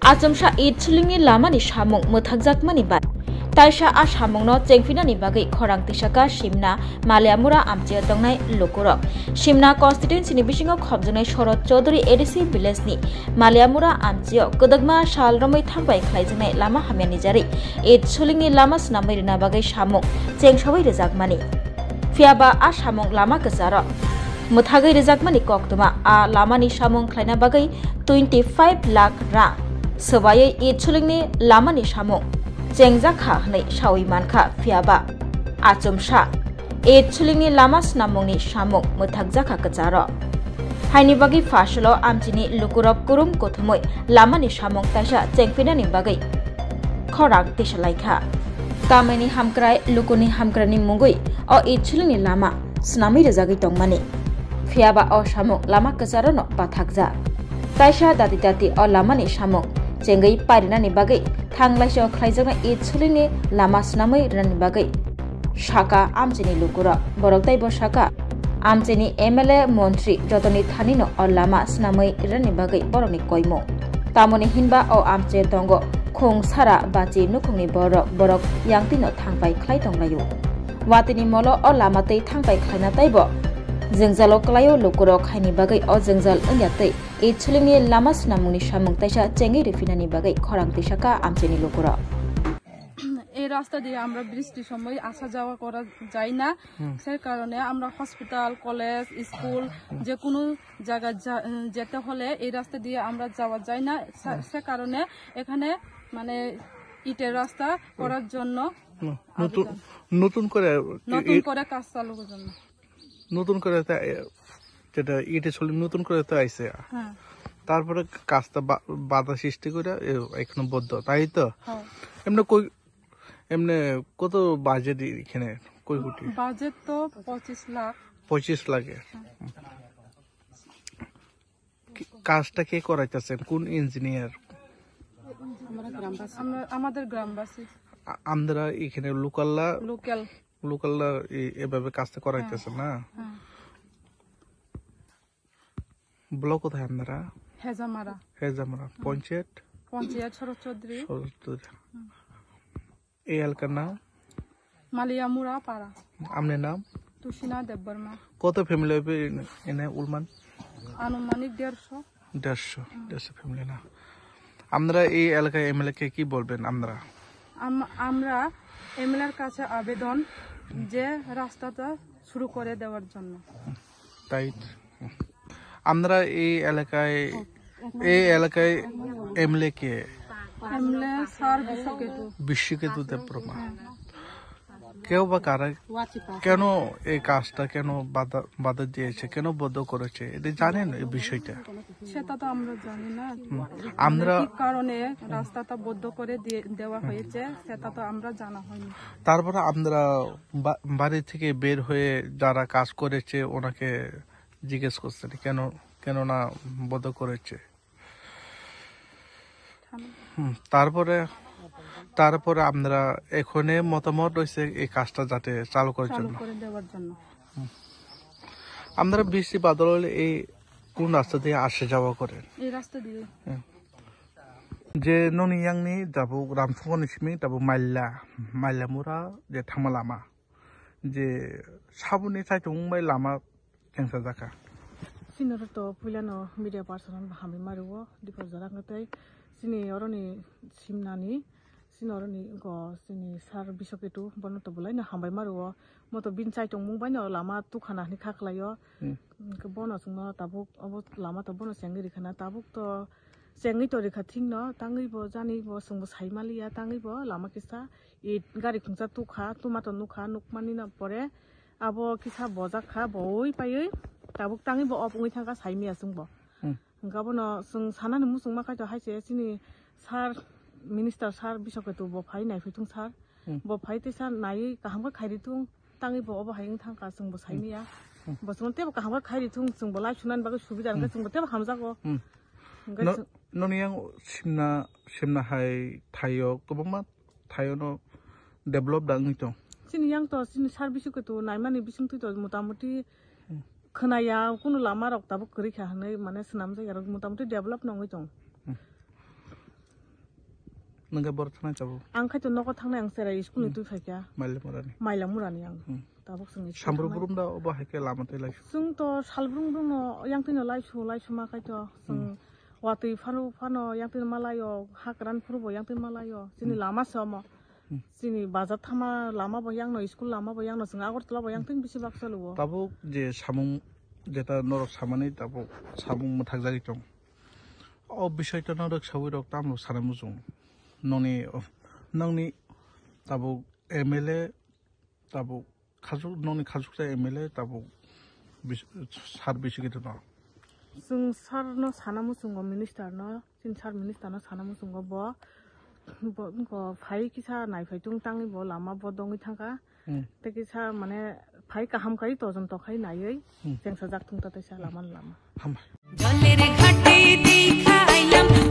Ajamsha eat chilling lamani shamong muthakjak mani bat. Taisha a shamong no chengfinani bagai khorang tisaka Shimna Maliamura amche tongnai lokorok. Shimna constituency ni bisingo khobjonai Shorod Chaudhary ADC village ni Maliamura amcheo kodagma shal romai thangbai khlaijnai lama hamyani jari. Eat chilling lama snamai rina bagai shamong chengshawai rejak mani. Fiaba a shamong lama kesaro. Muthagai rejak mani koktuma a lama ni shamong khlaina bagai 25 lakh ra. Sebagai itchulingni lama ni shamong jengjaka hnai shawi manka fiaba achumsha itchulingni lama snamongni shamong muthakjaka kacharo haini bagi fashlo amchini lukurop kurum kothumoi lama ni shamong taisa chengfinani bagai khorang tisalaikha kameni hamkrai lukuni hamkrani mungui o itchulingni lama snami rejagi tongmani fiaba o shamong lama kacharo no pathakja taisa dati o lama ni shamong Jengai parinani bagai thanglaiso khlaijana itchulini lama snamai rani bagai shaka amchini lukura boroktai bo shaka amchini MLA montri jotoni thanino o lama snamai rani bagai boroni koimo tamoni hinba o amche tongo khong sara bachi nukhungni borok yangtino thangpai khlai tonglayu watini molo o lama tei thangpai khlaina taibo jengjalo klayo lukuro khaini bagai o jengjal angyatei itchulini lama snamungni shamung taisa chengi refinani bagai khorang tisaka amcheni lukuro এই রাস্তা দিয়ে আমরা বৃষ্টির সময় আসা যাওয়া করা যায় না সেই কারণে আমরা হসপিটাল কলেজ স্কুল যে কোনো জায়গায় যেতে হলে এই রাস্তা দিয়ে আমরা যাওয়া যায় না সে কারণে এখানে মানে ইটের রাস্তা করার জন্য নতুন করে কাজ চালু করার জন্য নতুন করে যেটা ইটে চলে নতুন করে তো আইছে তারপরে কাজটা বাধা সৃষ্টি করে এখনো বদ্ধ তাই তো এমনি কত বাজেট এখানে কই কোটি বাজেট তো 25 লাখ কাজটা কে করাইতেছেন কোন ইঞ্জিনিয়ার আমাদের গ্রামবাসী আমরা এখানে লোকালরা এভাবে কাজটা করাইতেছেন না ব্লক কোথায় আপনারা হেজামারা পঞ্চায়েত শরৎ চৌধুরী এই এলাকার নাম মালিয়ামুরা পাড়া আপনার নাম তুষিনা দেববর্মা কত ফ্যামিলি হবে এনে উলমান আনুমানিক 150 ফ্যামিলি না আমরা এই এলাকায় এমএলএ কে কি বলবেন আমরা এমএলএর কাছে আবেদন যে রাস্তাটা শুরু করে দেওয়ার জন্য তাই আমরা এই এলাকায় এমএলএ কে স্যার বিশ্বকেতু দেববর্মা কেউ বা কারা কেন এই কাজটা কেন বাধা দিয়েছে কেন বদ্ধ করেছে এটা জানেন এই বিষয়টা সেটা তো আমরা জানি না আমরা কি কারণে রাস্তাটা বদ্ধ করে দেওয়া হয়েছে সেটা তো আমরা জানা হয়নি তারপরে আমরা বাড়ি থেকে বের হয়ে যারা কাজ করেছে ওনাকে জিজ্ঞেস করছেন কেন না বদ্ধ করেছে তারপরে আমরা এখানে মতামত রয়েছে এই কাজটা যাতে চালু করার জন্য আমরা বৃষ্টি বাদল হলে এই কোন রাস্তা দিয়ে আসে যাওয়া করেন এই রাস্তা দিয়ে যে ননিয়াংনি যাবো রামফুগনিসমি যাবো মাইলামুরা যে থামা লামা যে সাবুনি সাইটুংবাই লামা কেংসা জাকা সিনর তো পুইলানো মিডিয়া পার্সন হামি মারুও দিপর জারাংতাই সিনি অরনি সিমনানি সিনরনি সিনি সার বিশ্বকেতু বনতো বলাই না হামবাই মারুও মতো বিন সাইটং মুংবাই ন লামা তুখানা নি খাখলাयो বনো সুংনো তাবুক অবত লামা তো বনো সেঙ্গি রিখানা তাবুক তো সেঙ্গি তো রেখা থিং ন তাঙ্গি ব জানি ব সুংবো সাইমালিয়া তাঙ্গি ব লামা কিসা ই গাড়ি খুংসা তুখা তুমাতো নুখা নুকমানি না পরে আবো কিসা বজাখা বই পাयै তাবুক তাঙ্গি ব অপুই থাকা সাইমিয়া সুংবো গাবনো সুং সানানি মুসুং মাखाय हायसे सिनि सार मिनिस्टार सार बिशकेतु ब फाइ नायफैथुं सार ब फाइते सार नाय काहांबा खायरिथुं तांगि ब अबा हायिं थांका जों ब साइमिया बसमते काहांबा खायरिथुं जों ब लाइ सुनान बागै सुबिदा नगा जों बते हामजागो ननियां सिमना हाय थायो गोबांमा थायो न डेभलप दांगि तो सिनि यां तो सिनि सार बिशकेतु नायमानि बिसुंथि तो मोटामोटी खोनाया कुनु लामा रक ताबो करिखा हनै माने सनाम जायगा मोटामोटी डेभलप नङै दं नोंगा बर थानाय जाबो आं खायथ' न'खर थांनाय आं सेराय स्कुलनि तुइ फायखा माइलमरानि माइलामुरानि आं दाबो जों सामब्रुब्रुम दा बाहायके लामाते लाइस जोंथ' सालब्रुं यांतिनो लाइसुमा खायथ' जों वातै फानो यांतिनो मालायो हाग्रान फुरबो यांतिनो मालायो जोंनि लामा सम जोंनि बाजार थामा लामा बो यांनो स्कुल लामा बो यांनो जों आगरतला बो यांतिनो बेसेबां सलुवो दाबो जे सामुं जेता नरक सामानि दाबो सामुं मोथाक जागि दं अ बिषयता नरक सावि रक तामलो सानामु जों नंनि दाबो एमएलए दाबो खाजु नंनि खाजुजा एमएलए दाबो सार बिसिगित ना जों सारनो सानामु जों मिनिस्टारनो जों सार मिनिस्टारनो सानामु जों बो फाइ किसा नायफायतुं तांनि बो लामा बो दंgi थांगा ते किसा माने फाइ काहाम काई तो जों तो खाइ नायै जों सजाक थुंता तैसा लामा हम जलेर घाटी दिखाइलाम